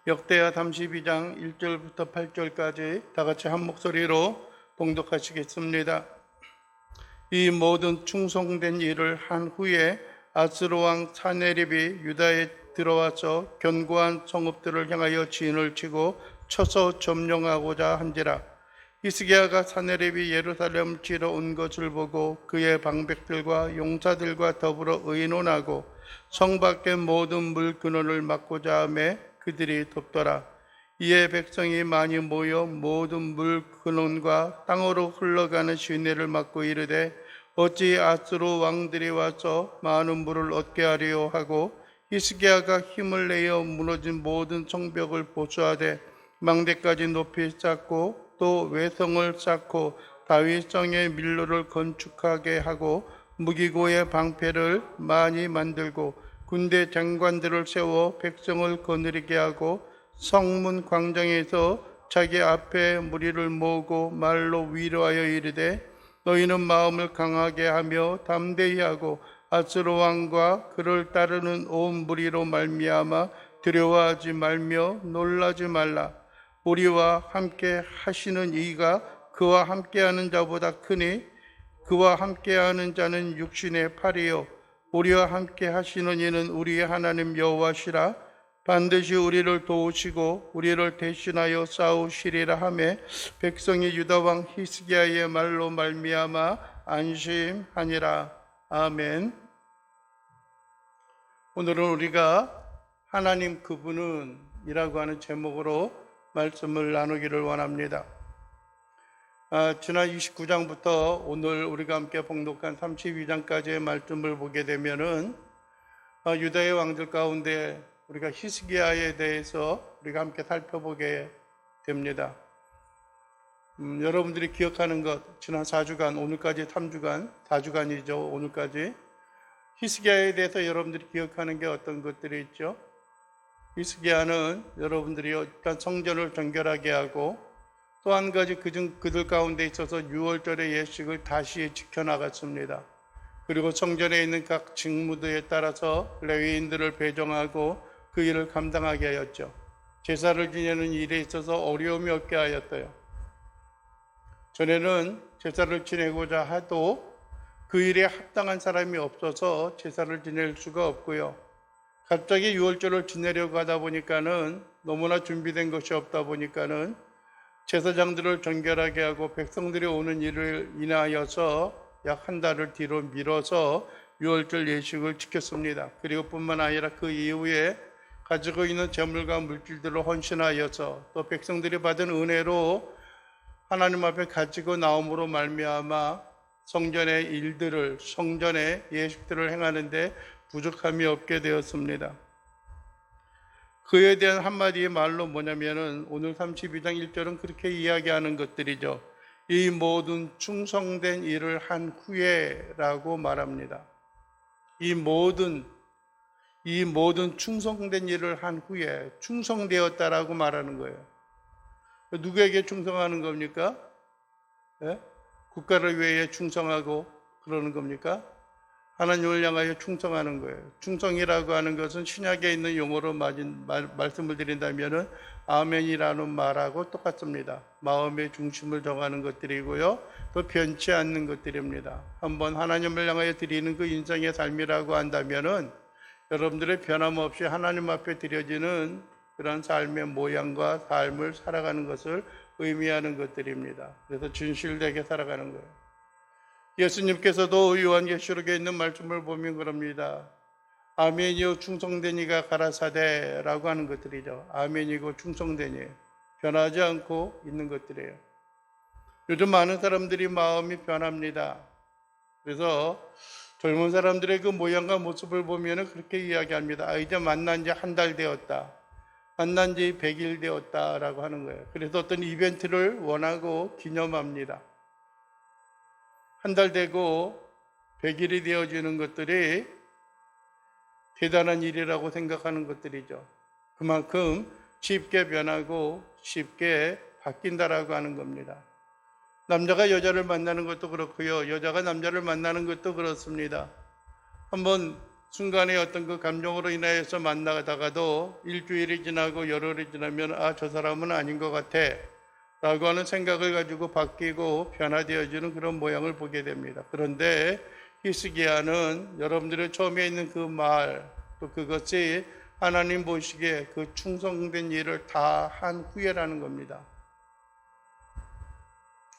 역대하 32장 1절부터 8절까지 다 같이 한 목소리로 봉독하시겠습니다. 이 모든 충성된 일을 한 후에 아스로 왕 사네립이 유다에 들어와서 견고한 성읍들을 향하여 진을 치고 쳐서 점령하고자 한지라. 히스기야가 사네립이 예루살렘을 치러 온 것을 보고 그의 방백들과 용사들과 더불어 의논하고 성 밖의 모든 물 근원을 막고자 하매 그들이 돕더라. 이에 백성이 많이 모여 모든 물 근원과 땅으로 흘러가는 시내를 막고 이르되 어찌 아스로 왕들이 와서 많은 물을 얻게 하리요 하고 히스기야가 힘을 내어 무너진 모든 성벽을 보수하되 망대까지 높이 쌓고 또 외성을 쌓고 다윗성의 밀로를 건축하게 하고 무기고의 방패를 많이 만들고 군대 장관들을 세워 백성을 거느리게 하고 성문 광장에서 자기 앞에 무리를 모으고 말로 위로하여 이르되 너희는 마음을 강하게 하며 담대히 하고 아스로 왕과 그를 따르는 온 무리로 말미암아 두려워하지 말며 놀라지 말라. 우리와 함께 하시는 이가 그와 함께하는 자보다 크니 그와 함께하는 자는 육신의 팔이요 우리와 함께 하시는 이는 우리의 하나님 여호와시라. 반드시 우리를 도우시고 우리를 대신하여 싸우시리라 하매 백성이 유다 왕 히스기야의 말로 말미암아 안심하니라. 아멘. 오늘은 우리가 하나님 그분은 이라고 하는 제목으로 말씀을 나누기를 원합니다. 지난 29장부터 오늘 우리가 함께 봉독한 32장까지의 말씀을 보게 되면은 유다의 왕들 가운데 우리가 히스기야에 대해서 우리가 함께 살펴보게 됩니다. 여러분들이 기억하는 것, 지난 4주간, 오늘까지 3주간, 4주간이죠. 오늘까지 히스기야에 대해서 여러분들이 기억하는 게 어떤 것들이 있죠? 히스기야는 여러분들이 일단 성전을 정결하게 하고 또 한 가지 그들 가운데 있어서 6월절의 예식을 다시 지켜나갔습니다. 그리고 성전에 있는 각 직무들에 따라서 레위인들을 배정하고 그 일을 감당하게 하였죠. 제사를 지내는 일에 있어서 어려움이 없게 하였어요. 전에는 제사를 지내고자 해도 그 일에 합당한 사람이 없어서 제사를 지낼 수가 없고요. 갑자기 6월절을 지내려고 하다 보니까는 너무나 준비된 것이 없다 보니까는 제사장들을 정결하게 하고 백성들이 오는 일을 인하여서 약 한 달을 뒤로 미뤄서 6월절 예식을 지켰습니다. 그리고 뿐만 아니라 그 이후에 가지고 있는 재물과 물질들을 헌신하여서 또 백성들이 받은 은혜로 하나님 앞에 가지고 나옴으로 말미암아 성전의 일들을, 성전의 예식들을 행하는데 부족함이 없게 되었습니다. 그에 대한 한마디의 말로 뭐냐면은 오늘 32장 1절은 그렇게 이야기하는 것들이죠. 이 모든 충성된 일을 한 후에 라고 말합니다. 이 모든 충성된 일을 한 후에 충성되었다라고 말하는 거예요. 누구에게 충성하는 겁니까? 네? 국가를 위해 충성하고 그러는 겁니까? 하나님을 향하여 충성하는 거예요. 충성이라고 하는 것은 신약에 있는 용어로 말씀을 드린다면은 아멘이라는 말하고 똑같습니다. 마음의 중심을 정하는 것들이고요. 또 변치 않는 것들입니다. 한번 하나님을 향하여 드리는 그 인생의 삶이라고 한다면은 여러분들의 변함없이 하나님 앞에 드려지는 그런 삶의 모양과 삶을 살아가는 것을 의미하는 것들입니다. 그래서 진실되게 살아가는 거예요. 예수님께서도 요한계시록에 있는 말씀을 보면 그럽니다. 아멘이요 충성되니가 가라사대라고 하는 것들이죠. 아멘이고 충성되니 변하지 않고 있는 것들이에요. 요즘 많은 사람들이 마음이 변합니다. 그래서 젊은 사람들의 그 모양과 모습을 보면 그렇게 이야기합니다. 이제 만난 지 한 달 되었다. 만난 지 100일 되었다라고 하는 거예요. 그래서 어떤 이벤트를 원하고 기념합니다. 한 달 되고 100일이 되어지는 것들이 대단한 일이라고 생각하는 것들이죠. 그만큼 쉽게 변하고 쉽게 바뀐다라고 하는 겁니다. 남자가 여자를 만나는 것도 그렇고요. 여자가 남자를 만나는 것도 그렇습니다. 한번 순간의 어떤 그 감정으로 인하여서 만나다가도 일주일이 지나고 열흘이 지나면 저 사람은 아닌 것 같아 라고 하는 생각을 가지고 바뀌고 변화되어지는 그런 모양을 보게 됩니다. 그런데 히스기야는 여러분들의 처음에 있는 그 말, 또 그것이 하나님 보시기에 그 충성된 일을 다 한 후에라는 겁니다.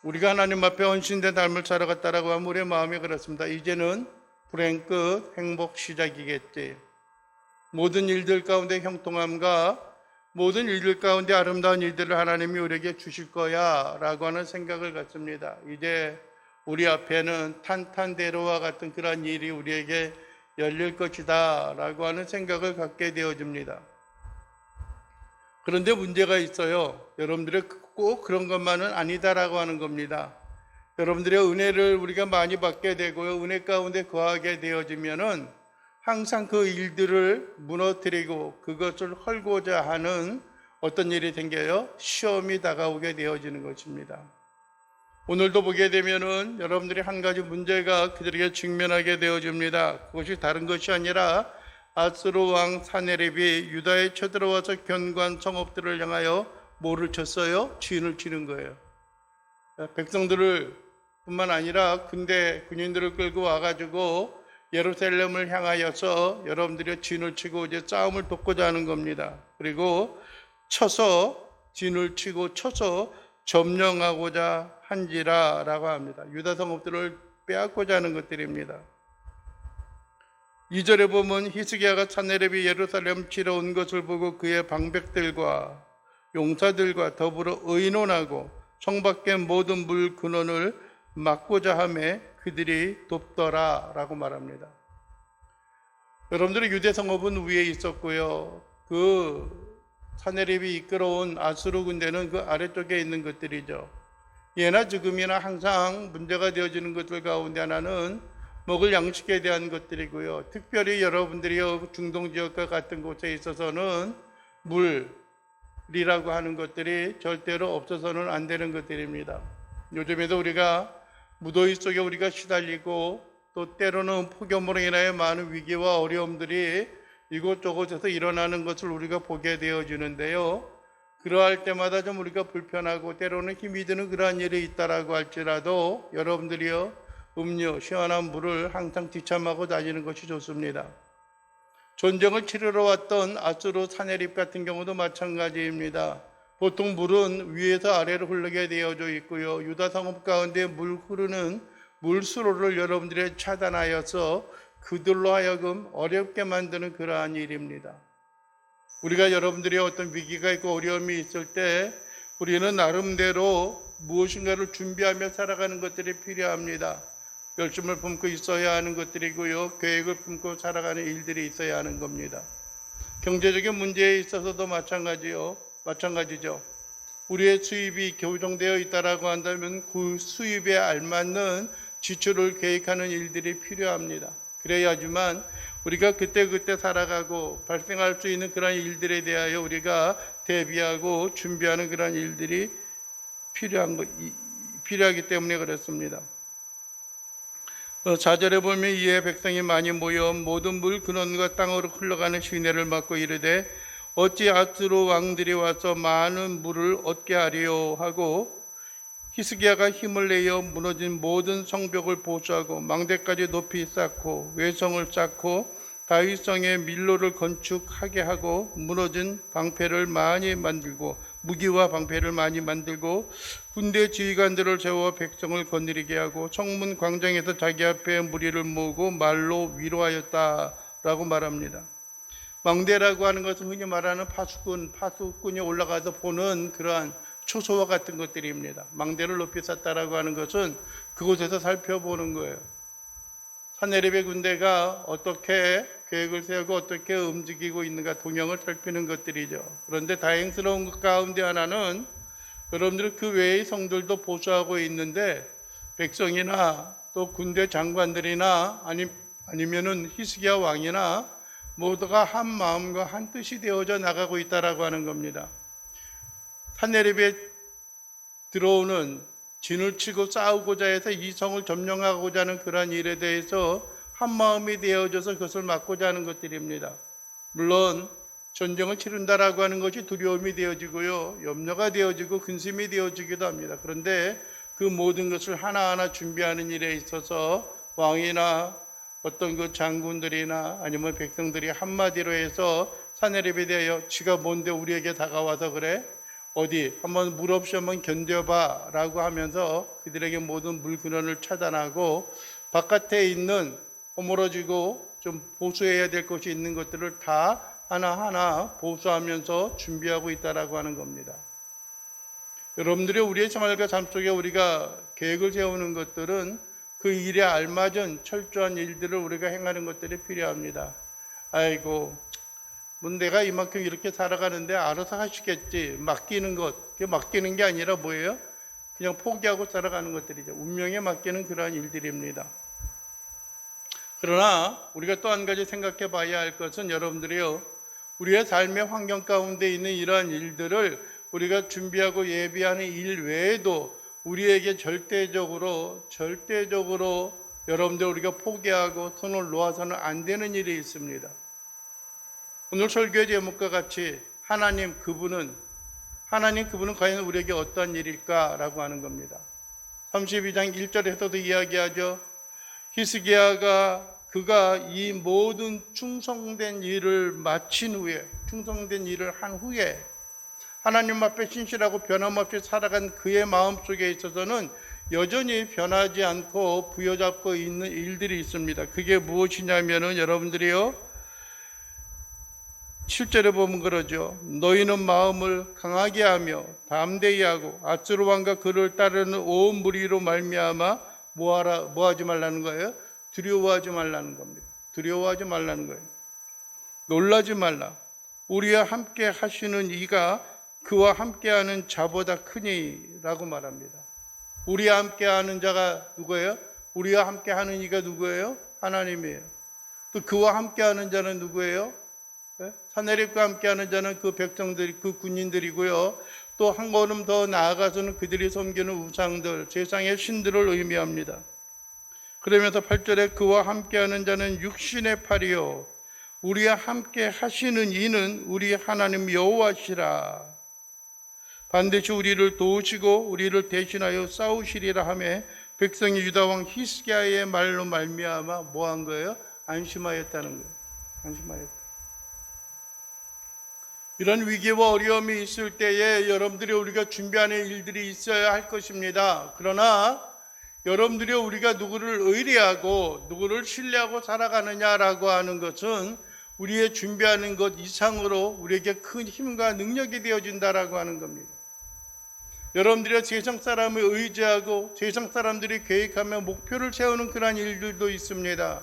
우리가 하나님 앞에 헌신된 삶을 살아갔다라고 하면 우리의 마음이 그렇습니다. 이제는 불행 끝, 행복 시작이겠지. 모든 일들 가운데 형통함과 모든 일들 가운데 아름다운 일들을 하나님이 우리에게 주실 거야 라고 하는 생각을 갖습니다. 이제 우리 앞에는 탄탄대로와 같은 그런 일이 우리에게 열릴 것이다 라고 하는 생각을 갖게 되어집니다. 그런데 문제가 있어요. 여러분들의 꼭 그런 것만은 아니다라고 하는 겁니다. 여러분들의 은혜를 우리가 많이 받게 되고요. 은혜 가운데 거하게 되어지면은 항상 그 일들을 무너뜨리고 그것을 헐고자 하는 어떤 일이 생겨요? 시험이 다가오게 되어지는 것입니다. 오늘도 보게 되면은 여러분들이 한 가지 문제가 그들에게 직면하게 되어집니다. 그것이 다른 것이 아니라 아수르 왕 사네립이 유다에 쳐들어와서 견고한 성읍들을 향하여 뭐를 쳤어요? 진을 치는 거예요. 백성들을 뿐만 아니라 군인들을 끌고 와가지고 예루살렘을 향하여서 여러분들이 진을 치고 이제 싸움을 돕고자 하는 겁니다. 그리고 진을 치고 쳐서 점령하고자 한지라라고 합니다. 유다 성읍들을 빼앗고자 하는 것들입니다. 2절에 보면 히스기야가 사네립이 예루살렘 치러 온 것을 보고 그의 방백들과 용사들과 더불어 의논하고 성 밖의 모든 물 근원을 막고자 하며 그들이 돕더라라고 말합니다. 여러분들의 유대 성읍은 위에 있었고요. 그 사네립이 이끌어온 아수르 군대는 그 아래쪽에 있는 것들이죠. 예나 지금이나 항상 문제가 되어지는 것들 가운데 하나는 먹을 양식에 대한 것들이고요. 특별히 여러분들이 중동 지역과 같은 곳에 있어서는 물이라고 하는 것들이 절대로 없어서는 안 되는 것들입니다. 요즘에도 우리가 무더위 속에 우리가 시달리고 또 때로는 폭염으로 인하여 많은 위기와 어려움들이 이곳저곳에서 일어나는 것을 우리가 보게 되어지는데요. 그러할 때마다 좀 우리가 불편하고 때로는 힘이 드는 그러한 일이 있다라고 할지라도 여러분들이요 음료, 시원한 물을 항상 지참하고 다니는 것이 좋습니다. 전쟁을 치르러 왔던 아수르 사네립 같은 경우도 마찬가지입니다. 보통 물은 위에서 아래로 흐르게 되어져 있고요. 유다 성읍 가운데 물 흐르는 물수로를 여러분들이 차단하여서 그들로 하여금 어렵게 만드는 그러한 일입니다. 우리가 여러분들이 어떤 위기가 있고 어려움이 있을 때 우리는 나름대로 무엇인가를 준비하며 살아가는 것들이 필요합니다. 열심을 품고 있어야 하는 것들이고요. 계획을 품고 살아가는 일들이 있어야 하는 겁니다. 경제적인 문제에 있어서도 마찬가지죠. 우리의 수입이 교정되어 있다라고 한다면 그 수입에 알맞는 지출을 계획하는 일들이 필요합니다. 그래야지만 우리가 그때그때 살아가고 발생할 수 있는 그런 일들에 대하여 우리가 대비하고 준비하는 그런 일들이 필요하기 때문에 그렇습니다. 4절에 보면 이에 백성이 많이 모여 모든 물 근원과 땅으로 흘러가는 시내를 막고 이르되 어찌 아수르 왕들이 와서 많은 물을 얻게 하리요 하고 히스기야가 힘을 내어 무너진 모든 성벽을 보수하고 망대까지 높이 쌓고 외성을 쌓고 다윗성에 밀로를 건축하게 하고 무너진 방패를 많이 만들고 무기와 방패를 많이 만들고 군대 지휘관들을 세워 백성을 거느리게 하고 성문 광장에서 자기 앞에 무리를 모으고 말로 위로하였다라고 말합니다. 망대라고 하는 것은 흔히 말하는 파수꾼이 올라가서 보는 그러한 초소와 같은 것들입니다. 망대를 높이 쌓다라고 하는 것은 그곳에서 살펴보는 거예요. 사네립의 군대가 어떻게 계획을 세우고 어떻게 움직이고 있는가 동향을 살피는 것들이죠. 그런데 다행스러운 것 가운데 하나는 여러분들 그 외의 성들도 보수하고 있는데 백성이나 또 군대 장관들이나 아니면은 히스기야 왕이나 모두가 한 마음과 한 뜻이 되어져 나가고 있다라고 하는 겁니다. 사네립에 들어오는 진을 치고 싸우고자 해서 이 성을 점령하고자 하는 그러한 일에 대해서 한 마음이 되어져서 그것을 막고자 하는 것들입니다. 물론 전쟁을 치른다라고 하는 것이 두려움이 되어지고요, 염려가 되어지고 근심이 되어지기도 합니다. 그런데 그 모든 것을 하나하나 준비하는 일에 있어서 왕이나 어떤 그 장군들이나 아니면 백성들이 한마디로 해서 사내립에 대하여 지가 뭔데 우리에게 다가와서 그래? 어디 한번 물 없이 한번 견뎌봐 라고 하면서 그들에게 모든 물 근원을 차단하고 바깥에 있는 허물어지고 좀 보수해야 될 것이 있는 것들을 다 하나하나 보수하면서 준비하고 있다라고 하는 겁니다. 여러분들이 우리의 생활과 삶 속에 우리가 계획을 세우는 것들은 그 일에 알맞은 철저한 일들을 우리가 행하는 것들이 필요합니다. 아이고, 뭐 내가 이만큼 이렇게 살아가는데 알아서 하시겠지. 맡기는 것, 그게 맡기는 게 아니라 뭐예요? 그냥 포기하고 살아가는 것들이죠. 운명에 맡기는 그러한 일들입니다. 그러나 우리가 또 한 가지 생각해 봐야 할 것은 여러분들이요, 우리의 삶의 환경 가운데 있는 이러한 일들을 우리가 준비하고 예비하는 일 외에도 우리에게 절대적으로 여러분들 우리가 포기하고 손을 놓아서는 안 되는 일이 있습니다. 오늘 설교의 제목과 같이 하나님 그분은 과연 우리에게 어떠한 일일까라고 하는 겁니다. 32장 1절에서도 이야기하죠. 히스기야가 그가 이 모든 충성된 일을 마친 후에, 충성된 일을 한 후에 하나님 앞에 신실하고 변함없이 살아간 그의 마음속에 있어서는 여전히 변하지 않고 부여잡고 있는 일들이 있습니다. 그게 무엇이냐면은 여러분들이요, 7절에 보면 그러죠. 너희는 마음을 강하게 하며 담대히 하고 아수르 왕과 그를 따르는 온 무리로 말미암아 뭐하지 말라는 거예요? 두려워하지 말라는 겁니다. 두려워하지 말라는 거예요. 놀라지 말라. 우리와 함께 하시는 이가 그와 함께하는 자보다 크니라고 말합니다. 우리와 함께하는 자가 누구예요? 우리와 함께하는 이가 누구예요? 하나님이에요. 또 그와 함께하는 자는 누구예요? 사내립과 함께하는 자는 그 백성들, 그 군인들이고요. 또 한 걸음 더 나아가서는 그들이 섬기는 우상들, 세상의 신들을 의미합니다. 그러면서 8절에 그와 함께하는 자는 육신의 팔이요 우리와 함께 하시는 이는 우리 하나님 여호와시라. 반드시 우리를 도우시고 우리를 대신하여 싸우시리라 하며 백성이 유다 왕 히스기야의 말로 말미암아 뭐 한 거예요? 안심하였다는 거예요. 안심하였다. 이런 위기와 어려움이 있을 때에 여러분들이 우리가 준비하는 일들이 있어야 할 것입니다. 그러나 여러분들이 우리가 누구를 의뢰하고 누구를 신뢰하고 살아가느냐라고 하는 것은 우리의 준비하는 것 이상으로 우리에게 큰 힘과 능력이 되어진다라고 하는 겁니다. 여러분들이 세상 사람을 의지하고 세상 사람들이 계획하며 목표를 세우는 그런 일들도 있습니다.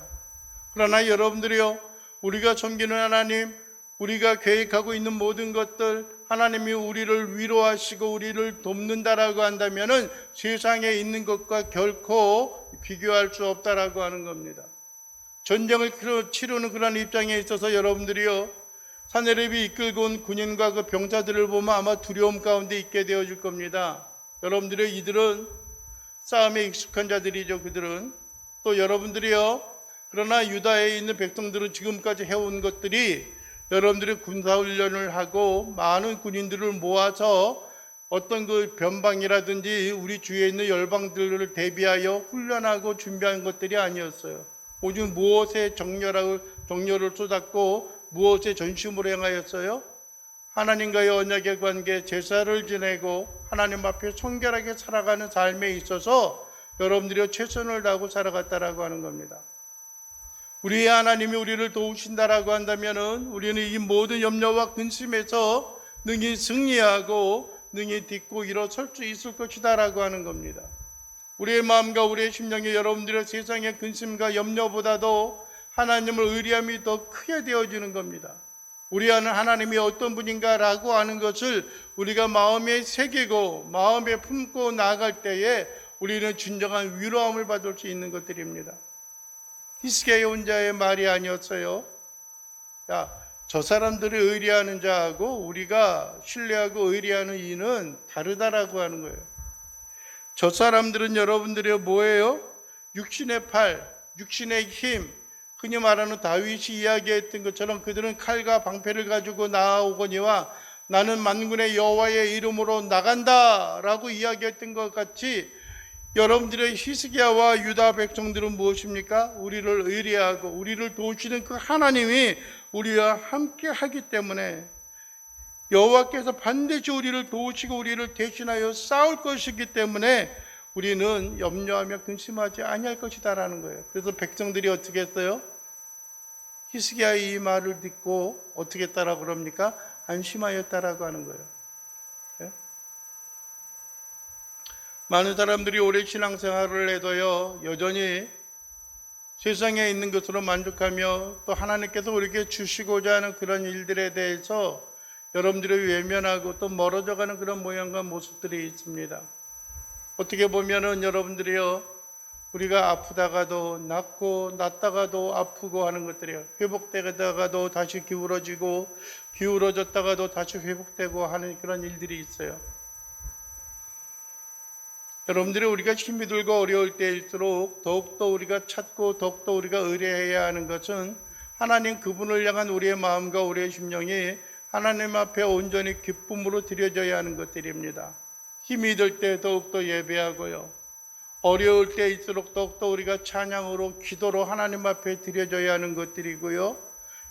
그러나 여러분들이요, 우리가 섬기는 하나님, 우리가 계획하고 있는 모든 것들, 하나님이 우리를 위로하시고 우리를 돕는다라고 한다면은 세상에 있는 것과 결코 비교할 수 없다라고 하는 겁니다. 전쟁을 치르는 그런 입장에 있어서 여러분들이요, 사내립이 이끌고 온 군인과 그 병사들을 보면 아마 두려움 가운데 있게 되어질 겁니다. 여러분들이 이들은 싸움에 익숙한 자들이죠. 그들은 또 여러분들이요, 그러나 유다에 있는 백성들은 지금까지 해온 것들이 여러분들이 군사훈련을 하고 많은 군인들을 모아서 어떤 그 변방이라든지 우리 주위에 있는 열방들을 대비하여 훈련하고 준비한 것들이 아니었어요. 오직 무엇에 정열을 쏟았고 무엇에 전심으로 행하였어요? 하나님과의 언약의 관계, 제사를 지내고 하나님 앞에 청결하게 살아가는 삶에 있어서 여러분들이 최선을 다하고 살아갔다라고 하는 겁니다. 우리의 하나님이 우리를 도우신다라고 한다면은 우리는 이 모든 염려와 근심에서 능히 승리하고 능히 딛고 일어설 수 있을 것이다라고 하는 겁니다. 우리의 마음과 우리의 심령이 여러분들의 세상의 근심과 염려보다도 하나님을 의리함이 더 크게 되어지는 겁니다. 우리 안에 하나님이 어떤 분인가라고 하는 것을 우리가 마음에 새기고 마음에 품고 나아갈 때에 우리는 진정한 위로함을 받을 수 있는 것들입니다. 히스기야 혼자의 말이 아니었어요. 저 사람들이 의리하는 자하고 우리가 신뢰하고 의리하는 이는 다르다라고 하는 거예요. 저 사람들은 여러분들이 뭐예요? 육신의 팔, 육신의 힘, 흔히 말하는 다윗이 이야기했던 것처럼 그들은 칼과 방패를 가지고 나아오거니와 나는 만군의 여호와의 이름으로 나간다라고 이야기했던 것 같이 여러분들의 히스기야와 유다 백성들은 무엇입니까? 우리를 의뢰하고 우리를 도우시는 그 하나님이 우리와 함께 하기 때문에 여호와께서 반드시 우리를 도우시고 우리를 대신하여 싸울 것이기 때문에 우리는 염려하며 근심하지 아니할 것이다라는 거예요. 그래서 백성들이 어떻게 했어요? 히스기야의 이 말을 듣고 어떻게 했다라고 그럽니까? 안심하였다라고 하는 거예요. 예? 많은 사람들이 오래 신앙생활을 해도요, 여전히 세상에 있는 것으로 만족하며 또 하나님께서 우리에게 주시고자 하는 그런 일들에 대해서 여러분들이 외면하고 또 멀어져가는 그런 모양과 모습들이 있습니다. 어떻게 보면은 여러분들이요, 우리가 아프다가도 낫고 낫다가도 아프고 하는 것들이요, 회복되다가도 다시 기울어지고 기울어졌다가도 다시 회복되고 하는 그런 일들이 있어요. 여러분들이 우리가 힘이 들고 어려울 때일수록 더욱더 우리가 찾고 더욱더 우리가 의뢰해야 하는 것은 하나님 그분을 향한 우리의 마음과 우리의 심령이 하나님 앞에 온전히 기쁨으로 드려져야 하는 것들입니다. 힘이 들 때 더욱더 예배하고요, 어려울 때일수록 더욱더 우리가 찬양으로 기도로 하나님 앞에 드려져야 하는 것들이고요,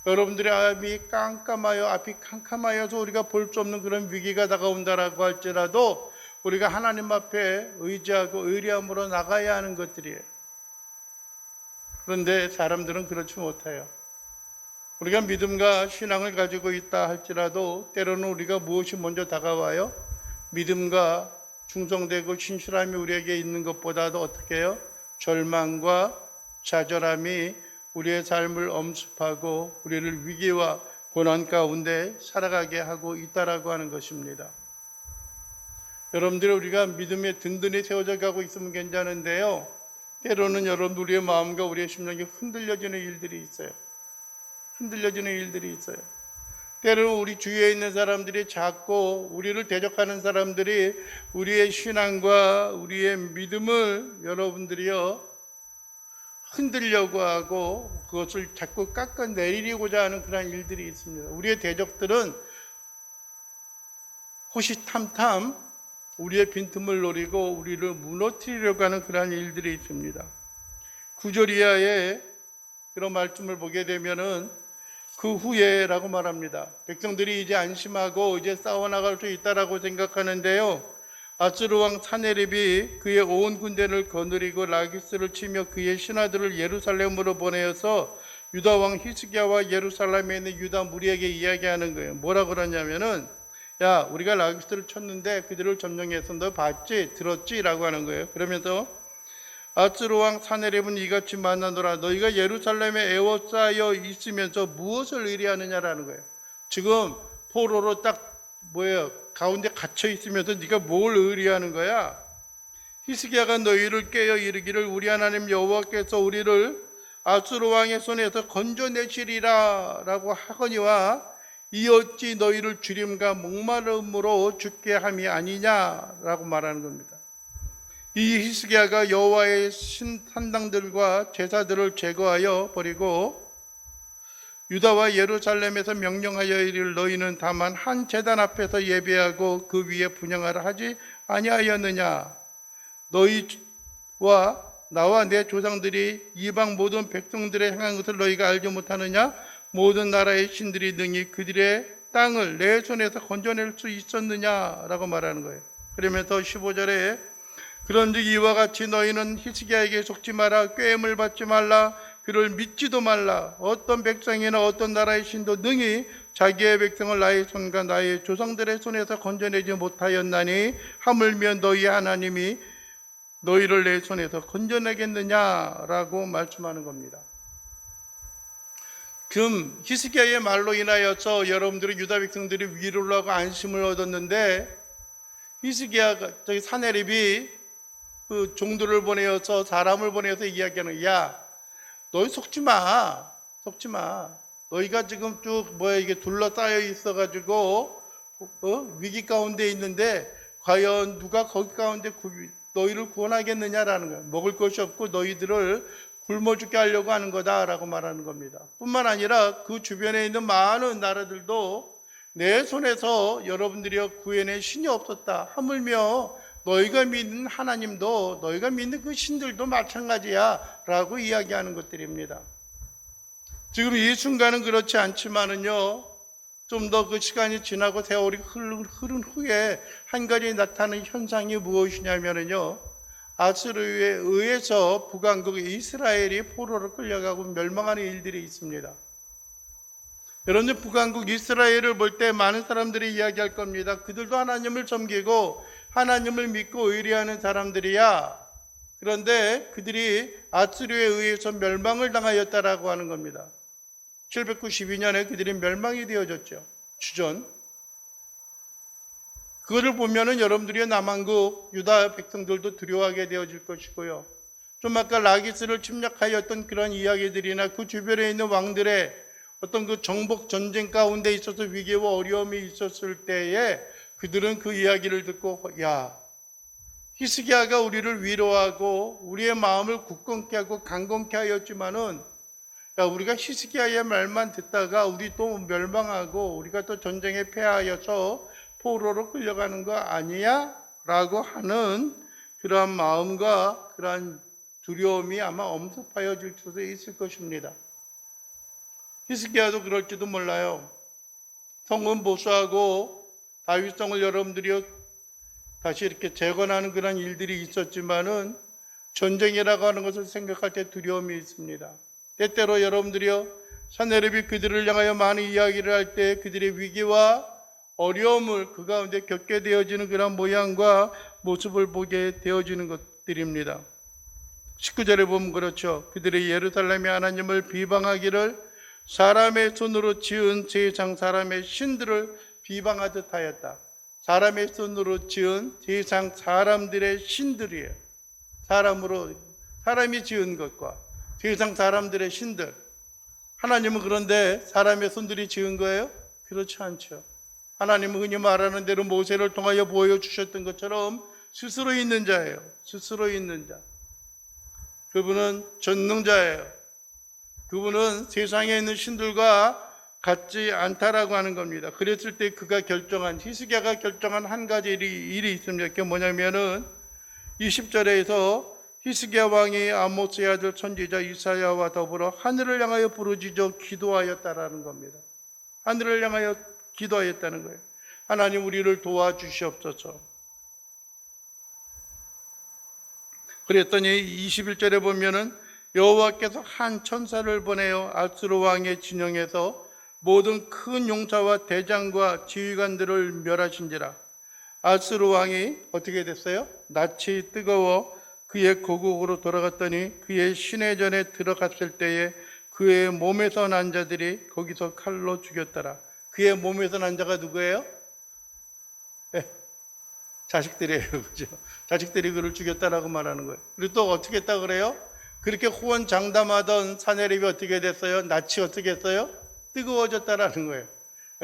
여러분들의 앞이 깜깜하여 앞이 캄캄하여서 우리가 볼 수 없는 그런 위기가 다가온다라고 할지라도 우리가 하나님 앞에 의지하고 의뢰함으로 나가야 하는 것들이에요. 그런데 사람들은 그렇지 못해요. 우리가 믿음과 신앙을 가지고 있다 할지라도 때로는 우리가 무엇이 먼저 다가와요? 믿음과 충성되고 신실함이 우리에게 있는 것보다도 어떻게 해요? 절망과 좌절함이 우리의 삶을 엄습하고 우리를 위기와 고난 가운데 살아가게 하고 있다라고 하는 것입니다. 여러분들, 우리가 믿음에 든든히 세워져 가고 있으면 괜찮은데요, 때로는 여러분 우리의 마음과 우리의 심령이 흔들려지는 일들이 있어요. 흔들려지는 일들이 있어요. 때로는 우리 주위에 있는 사람들이 작고 우리를 대적하는 사람들이 우리의 신앙과 우리의 믿음을 여러분들이요 흔들려고 하고 그것을 자꾸 깎아내리고자 하는 그런 일들이 있습니다. 우리의 대적들은 호시탐탐 우리의 빈틈을 노리고 우리를 무너뜨리려고 하는 그런 일들이 있습니다. 9절 이하에 그런 말씀을 보게 되면은 그 후에라고 말합니다. 백성들이 이제 안심하고 이제 싸워나갈 수 있다라고 생각하는데요, 아스루 왕 사네립이 그의 온 군대를 거느리고 라기스를 치며 그의 신하들을 예루살렘으로 보내어서 유다 왕 히스기야와 예루살렘에 있는 유다 무리에게 이야기하는 거예요. 뭐라 그러냐면은, 야, 우리가 라기스를 쳤는데 그들을 점령해서 너 봤지? 들었지? 라고 하는 거예요. 그러면서 아스루 왕 사네립은 이같이 만나노라. 너희가 예루살렘에 에워싸여 있으면서 무엇을 의뢰하느냐라는 거예요. 지금 포로로 딱 가운데 갇혀 있으면서 네가 뭘 의뢰하는 거야? 히스기야가 너희를 깨어 이르기를 우리 하나님 여호와께서 우리를 아스루 왕의 손에서 건져내시리라 라고 하거니와 이 어찌 너희를 주림과 목마름으로 죽게 함이 아니냐라고 말하는 겁니다. 이 히스기야가 여호와의 신산당들과 제사들을 제거하여 버리고 유다와 예루살렘에서 명령하여 이를 너희는 다만 한 제단 앞에서 예배하고 그 위에 분향하라 하지 아니하였느냐? 너희와 나와 내 조상들이 이방 모든 백성들의 행한 것을 너희가 알지 못하느냐? 모든 나라의 신들이 능히 그들의 땅을 내 손에서 건져낼 수 있었느냐라고 말하는 거예요. 그러면서 15절에 그런즉 이와 같이 너희는 히스기야에게 속지 마라. 꾀임을 받지 말라. 그를 믿지도 말라. 어떤 백성이나 어떤 나라의 신도 능히 자기의 백성을 나의 손과 나의 조상들의 손에서 건져내지 못하였나니 하물며 너희 하나님이 너희를 내 손에서 건져내겠느냐라고 말씀하는 겁니다. 히스기야의 말로 인하여서 여러분들이 유다 백성들이 위로를 하고 안심을 얻었는데, 히스기야가 사네립이 그 종들을 보내어서 사람을 보내어서 이야기하는, 야, 너희 속지 마. 너희가 지금 쭉 이게 둘러싸여 있어가지고 위기 가운데 있는데 과연 누가 거기 가운데 너희를 구원하겠느냐라는 거야. 먹을 것이 없고 너희들을 굶어 죽게 하려고 하는 거다라고 말하는 겁니다. 뿐만 아니라 그 주변에 있는 많은 나라들도 내 손에서 여러분들이 구해낸 신이 없었다. 하물며 너희가 믿는 하나님도 너희가 믿는 그 신들도 마찬가지야 라고 이야기하는 것들입니다. 지금 이 순간은 그렇지 않지만은요, 좀 더 그 시간이 지나고 세월이 흐른 후에 한 가지 나타나는 현상이 무엇이냐면요, 아수르에 의해서 북왕국 이스라엘이 포로로 끌려가고 멸망하는 일들이 있습니다. 여러분들 북왕국 이스라엘을 볼 때 많은 사람들이 이야기할 겁니다. 그들도 하나님을 섬기고 하나님을 믿고 의뢰하는 사람들이야. 그런데 그들이 아수르에 의해서 멸망을 당하였다라고 하는 겁니다. 792년에 그들이 멸망이 되어졌죠. 주전. 그거를 보면은 여러분들이 남왕국 유다 백성들도 두려워하게 되어질 것이고요. 좀 아까 라기스를 침략하였던 그런 이야기들이나 그 주변에 있는 왕들의 어떤 그 정복 전쟁 가운데 있어서 위기와 어려움이 있었을 때에 그들은 그 이야기를 듣고, 야, 히스기야가 우리를 위로하고 우리의 마음을 굳건케 하고 강건케 하였지만은, 야, 우리가 히스기야의 말만 듣다가 우리 또 멸망하고 우리가 또 전쟁에 패하여서 포로로 끌려가는 거 아니야? 라고 하는 그러한 마음과 그러한 두려움이 아마 엄습하여질 수도 있을 것입니다. 히스기야도 그럴지도 몰라요. 성문 보수하고 다윗성을 여러분들이 다시 이렇게 재건하는 그런 일들이 있었지만은 전쟁이라고 하는 것을 생각할 때 두려움이 있습니다. 때때로 여러분들이요, 사내립이 그들을 향하여 많은 이야기를 할 때 그들의 위기와 어려움을 그 가운데 겪게 되어지는 그런 모양과 모습을 보게 되어지는 것들입니다. 19절에 보면 그렇죠. 그들의 예루살렘의 하나님을 비방하기를 사람의 손으로 지은 세상 사람의 신들을 비방하듯 하였다. 사람의 손으로 지은 세상 사람들의 신들이에요. 사람이 지은 것과 세상 사람들의 신들. 하나님은 그런데 사람의 손들이 지은 거예요? 그렇지 않죠. 하나님은 흔히 말하는 대로 모세를 통하여 보여주셨던 것처럼 스스로 있는 자예요. 스스로 있는 자. 그분은 전능자예요. 그분은 세상에 있는 신들과 같지 않다라고 하는 겁니다. 그랬을 때 그가 히스기야가 결정한 한 가지 일이 있습니다. 그게 뭐냐면은 20절에서 히스기야 왕이 아모스의 아들 선지자 이사야와 더불어 하늘을 향하여 부르짖어 기도하였다라는 겁니다. 하늘을 향하여 기도하였다는 거예요. 하나님 우리를 도와주시옵소서. 그랬더니 21절에 보면은 여호와께서 한 천사를 보내어 아수르 왕의 진영에서 모든 큰 용사와 대장과 지휘관들을 멸하신지라. 아수르 왕이 어떻게 됐어요? 낯이 뜨거워 그의 고국으로 돌아갔더니 그의 시내전에 들어갔을 때에 그의 몸에서 난 자들이 거기서 칼로 죽였더라. 그의 몸에서 난 자가 누구예요? 네, 자식들이에요. 그죠? 자식들이 그를 죽였다라고 말하는 거예요. 그리고 또 어떻게 했다 그래요? 그렇게 호언장담하던 사내립이 어떻게 됐어요? 낯이 어떻게 했어요? 뜨거워졌다라는 거예요.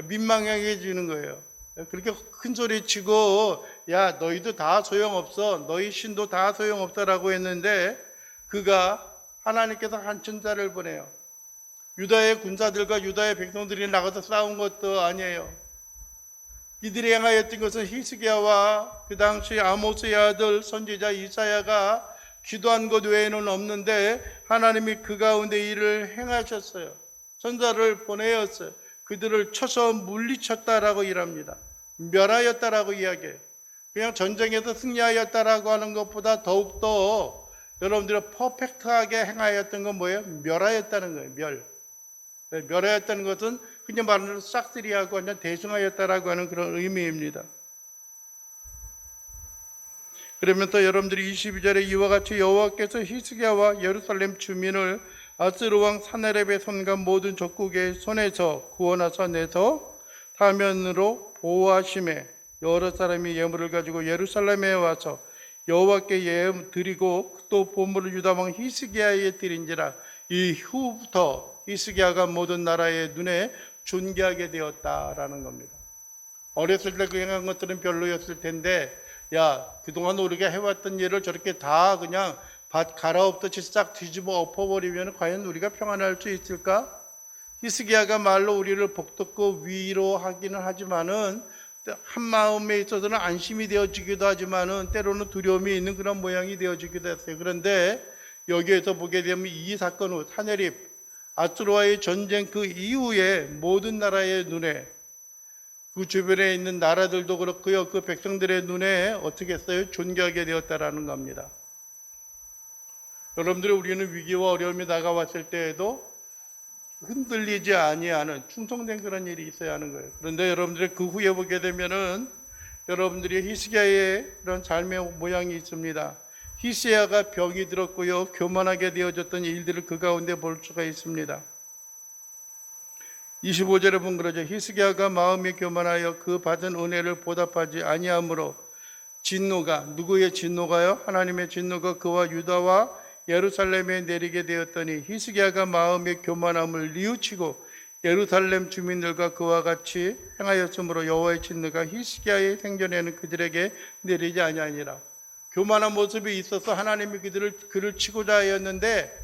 민망해지는 거예요. 그렇게 큰 소리 치고, 야, 너희도 다 소용없어. 너희 신도 다 소용없다라고 했는데, 그가 하나님께서 한 천사를 보내요. 유다의 군사들과 유다의 백성들이 나가서 싸운 것도 아니에요. 이들이 행하였던 것은 히스기야와 그 당시 아모스의 아들 선지자 이사야가 기도한 것 외에는 없는데, 하나님이 그 가운데 일을 행하셨어요. 천사를 보내었어요. 그들을 쳐서 물리쳤다라고 일합니다. 멸하였다라고 이야기해요. 그냥 전쟁에서 승리하였다라고 하는 것보다 더욱더 여러분들이 퍼펙트하게 행하였던 건 뭐예요? 멸하였다는 거예요. 멸하였다는 것은 그냥 말하는 싹쓸이하고 그냥 대승하였다라고 하는 그런 의미입니다. 그러면서 여러분들이 22절에 이와 같이 여호와께서 히스기야와 예루살렘 주민을 아스르 왕 사네립의 손과 모든 적국의 손에서 구원하사 내서 타면으로 보호하심에 여러 사람이 예물을 가지고 예루살렘에 와서 여호와께 예물 드리고 또 보물을 유다 왕 히스기야에 드린지라. 이 후부터 히스기야가 모든 나라의 눈에 존귀하게 되었다라는 겁니다. 어렸을 때 그 행한 것들은 별로였을 텐데, 야, 그동안 우리가 해왔던 일을 저렇게 다 그냥 밭 갈아엎듯이 싹 뒤집어 엎어버리면 과연 우리가 평안할 수 있을까? 히스기야가 말로 우리를 복돋고 위로하기는 하지만은 한 마음에 있어서는 안심이 되어지기도 하지만은 때로는 두려움이 있는 그런 모양이 되어지기도 했어요. 그런데 여기에서 보게 되면 이 사건 후 사내립 아수르와의 전쟁 그 이후에 모든 나라의 눈에 그 주변에 있는 나라들도 그렇고요. 그 백성들의 눈에 어떻게 했어요? 존귀하게 되었다라는 겁니다. 여러분들이 우리는 위기와 어려움이 다가왔을 때에도 흔들리지 아니하는 충성된 그런 일이 있어야 하는 거예요. 그런데 여러분들이 그 후에 보게 되면은 여러분들이 히스기야의 그런 삶의 모양이 있습니다. 히스기야가 병이 들었고요. 교만하게 되어졌던 일들을 그 가운데 볼 수가 있습니다. 25절에 보면 그러죠. 히스기야가 마음이 교만하여 그 받은 은혜를 보답하지 아니하므로 진노가, 누구의 진노가요? 하나님의 진노가 그와 유다와 예루살렘에 내리게 되었더니 히스기야가 마음의 교만함을 뉘우치고 예루살렘 주민들과 그와 같이 행하였으므로 여호와의 진노가 히스기야의 생전에는 그들에게 내리지 아니하니라. 교만한 모습이 있어서 하나님이 그를 치고자 하였는데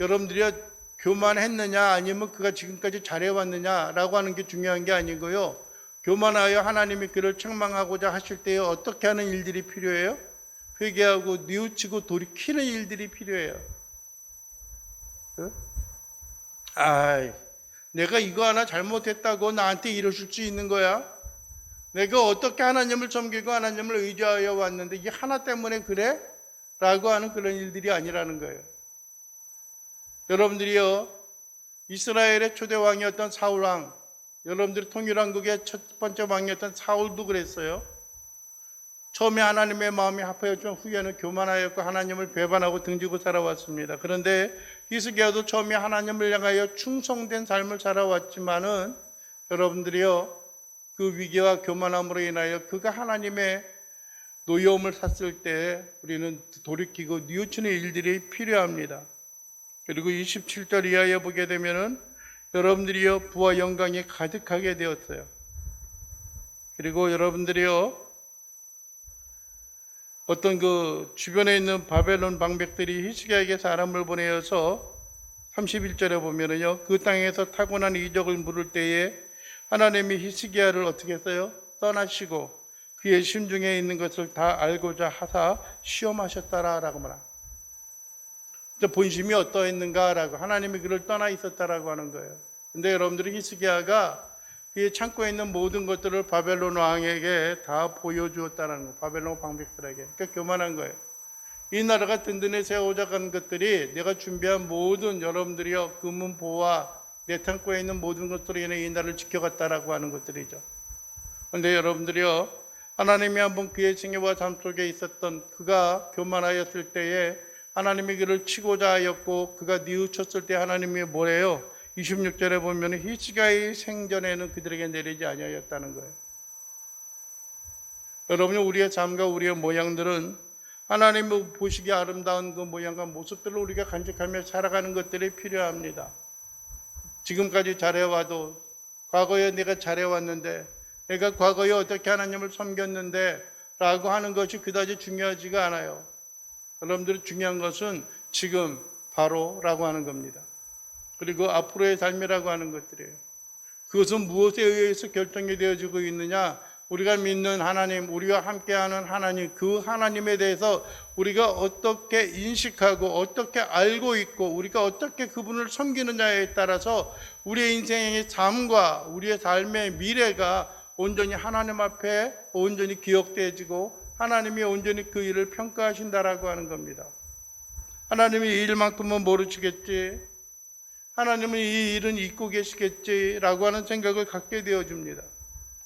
여러분들이 교만했느냐 아니면 그가 지금까지 잘해왔느냐라고 하는 게 중요한 게 아니고요. 교만하여 하나님이 그를 책망하고자 하실 때에 어떻게 하는 일들이 필요해요? 회개하고 뉘우치고 돌이키는 일들이 필요해요. 내가 이거 하나 잘못했다고 나한테 이러실 수 있는 거야? 내가 어떻게 하나님을 섬기고 하나님을 의지하여 왔는데 이 하나 때문에 그래? 라고 하는 그런 일들이 아니라는 거예요. 여러분들이요, 이스라엘의 초대 왕이었던 사울왕, 여러분들이 통일왕국의 첫 번째 왕이었던 사울도 그랬어요. 처음에 하나님의 마음이 합하였지만 후에는 교만하였고 하나님을 배반하고 등지고 살아왔습니다. 그런데 히스기야도 처음에 하나님을 향하여 충성된 삶을 살아왔지만은 여러분들이요, 그 위기와 교만함으로 인하여 그가 하나님의 노여움을 샀을 때 우리는 돌이키고 뉘우치는 일들이 필요합니다. 그리고 27절 이하에 보게 되면은 여러분들이요, 부와 영광이 가득하게 되었어요. 그리고 여러분들이요, 어떤 그 주변에 있는 바벨론 방백들이 히스기야에게 사람을 보내어서 31절에 보면은요, 그 땅에서 타고난 이적을 물을 때에 하나님이 히스기야를 어떻게 했어요? 떠나시고 그의 심중에 있는 것을 다 알고자 하사 시험하셨다라고 말합니다. 본심이 어떠했는가라고, 하나님이 그를 떠나 있었다라고 하는 거예요. 근데 여러분들이 히스기야가 그의 창고에 있는 모든 것들을 바벨론 왕에게 다 보여주었다는 거예요. 바벨론 방백들에게. 그러니까 교만한 거예요. 이 나라가 든든히 세워져간 것들이 내가 준비한 모든 여러분들이요, 금은보와 내 창고에 있는 모든 것들로 인해 이 나라를 지켜갔다라고 하는 것들이죠. 그런데 여러분들이요, 하나님이 한번 그의 생애와 삶 속에 있었던 그가 교만하였을 때에 하나님이 그를 치고자 하였고 그가 뉘우쳤을 때 하나님이 뭐래요? 26절에 보면 히스기야의 생전에는 그들에게 내리지 아니하였다는 거예요. 여러분, 우리의 삶과 우리의 모양들은 하나님의 보시기에 아름다운 그 모양과 모습들로 우리가 간직하며 살아가는 것들이 필요합니다. 지금까지 잘해와도 과거에 내가 잘해왔는데 내가 과거에 어떻게 하나님을 섬겼는데 라고 하는 것이 그다지 중요하지가 않아요. 여러분들이 중요한 것은 지금 바로라고 하는 겁니다. 그리고 앞으로의 삶이라고 하는 것들이에요. 그것은 무엇에 의해서 결정이 되어지고 있느냐? 우리가 믿는 하나님, 우리와 함께하는 하나님, 그 하나님에 대해서 우리가 어떻게 인식하고 어떻게 알고 있고 우리가 어떻게 그분을 섬기느냐에 따라서 우리의 인생의 삶과 우리의 삶의 미래가 온전히 하나님 앞에 온전히 기억되어지고 하나님이 온전히 그 일을 평가하신다라고 하는 겁니다. 하나님이 이 일만큼은 모르시겠지, 하나님은 이 일은 잊고 계시겠지라고 하는 생각을 갖게 되어줍니다.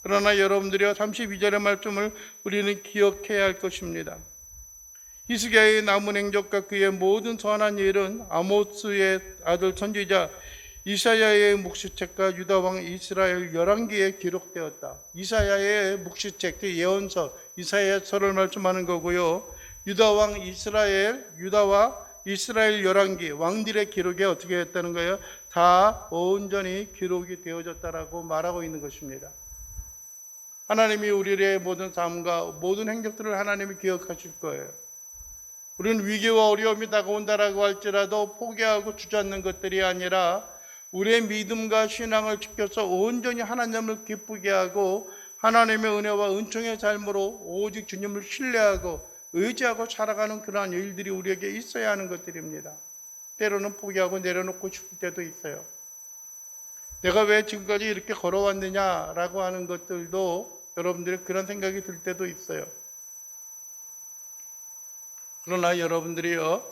그러나 여러분들이 32절의 말씀을 우리는 기억해야 할 것입니다. 히스기야의 남은 행적과 그의 모든 선한 일은 아모스의 아들 선지자 이사야의 묵시책과 유다왕 이스라엘 열왕기에 기록되었다. 이사야의 묵시책, 예언서, 이사야서를 말씀하는 거고요. 유다왕 이스라엘, 유다와 이스라엘 열왕기, 왕들의 기록에 어떻게 했다는 거예요? 다 온전히 기록이 되어졌다라고 말하고 있는 것입니다. 하나님이 우리의 모든 삶과 모든 행적들을 하나님이 기억하실 거예요. 우리는 위기와 어려움이 다가온다라고 할지라도 포기하고 주저앉는 것들이 아니라 우리의 믿음과 신앙을 지켜서 온전히 하나님을 기쁘게 하고 하나님의 은혜와 은총의 삶으로 오직 주님을 신뢰하고 의지하고 살아가는 그러한 일들이 우리에게 있어야 하는 것들입니다. 때로는 포기하고 내려놓고 싶을 때도 있어요. 내가 왜 지금까지 이렇게 걸어왔느냐라고 하는 것들도 여러분들이 그런 생각이 들 때도 있어요. 그러나 여러분들이요,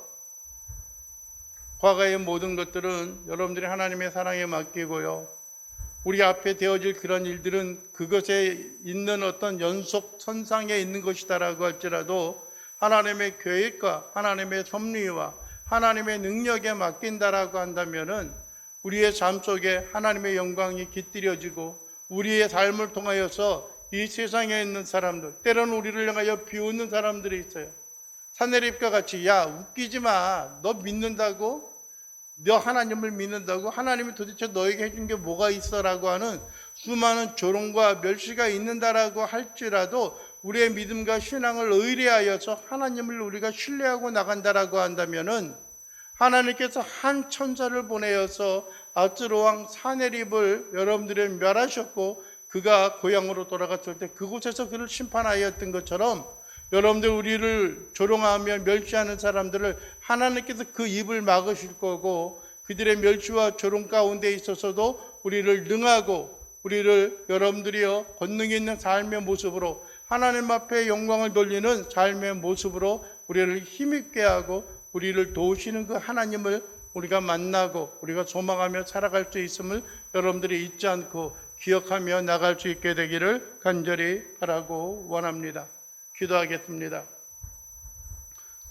과거의 모든 것들은 여러분들이 하나님의 사랑에 맡기고요, 우리 앞에 되어질 그런 일들은 그것에 있는 어떤 연속선상에 있는 것이다라고 할지라도 하나님의 계획과 하나님의 섭리와 하나님의 능력에 맡긴다라고 한다면은 우리의 삶 속에 하나님의 영광이 깃들여지고 우리의 삶을 통하여서 이 세상에 있는 사람들, 때로는 우리를 향하여 비웃는 사람들이 있어요. 산내립과 같이, 야, 웃기지 마. 너 믿는다고? 너 하나님을 믿는다고? 하나님이 도대체 너에게 해준 게 뭐가 있어라고 하는 수많은 조롱과 멸시가 있는다라고 할지라도 우리의 믿음과 신앙을 의뢰하여서 하나님을 우리가 신뢰하고 나간다라고 한다면은 하나님께서 한 천사를 보내어서 아스로왕 산헤립을 여러분들을 멸하셨고 그가 고향으로 돌아갔을 때 그곳에서 그를 심판하였던 것처럼 여러분들 우리를 조롱하며 멸시하는 사람들을 하나님께서 그 입을 막으실 거고 그들의 멸시와 조롱 가운데 있어서도 우리를 능하고 우리를 여러분들이요 권능 있는 삶의 모습으로 하나님 앞에 영광을 돌리는 삶의 모습으로 우리를 힘있게 하고 우리를 도우시는 그 하나님을 우리가 만나고 우리가 소망하며 살아갈 수 있음을 여러분들이 잊지 않고 기억하며 나갈 수 있게 되기를 간절히 바라고 원합니다. 기도하겠습니다.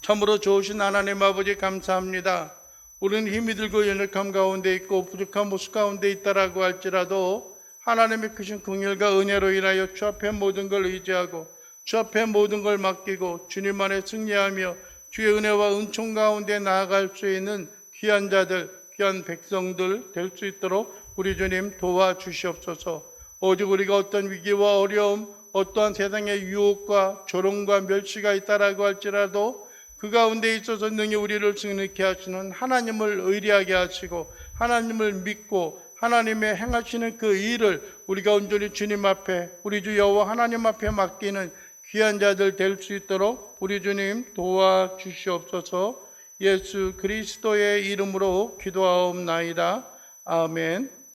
참으로 좋으신 하나님 아버지 감사합니다. 우리는 힘이 들고 연약함 가운데 있고 부족한 모습 가운데 있다라고 할지라도 하나님의 크신 긍휼과 은혜로 인하여 주 앞에 모든 걸 의지하고 주 앞에 모든 걸 맡기고 주님 안에 승리하며 주의 은혜와 은총 가운데 나아갈 수 있는 귀한 자들, 귀한 백성들 될 수 있도록 우리 주님 도와주시옵소서. 오직 우리가 어떤 위기와 어려움, 어떠한 세상의 유혹과 조롱과 멸시가 있다라고 할지라도 그 가운데 있어서 능히 우리를 승리케 하시는 하나님을 의리하게 하시고 하나님을 믿고 하나님의 행하시는 그 일을 우리가 온전히 주님 앞에 우리 주 여호와 하나님 앞에 맡기는 귀한 자들 될 수 있도록 우리 주님 도와주시옵소서. 예수 그리스도의 이름으로 기도하옵나이다. 아멘.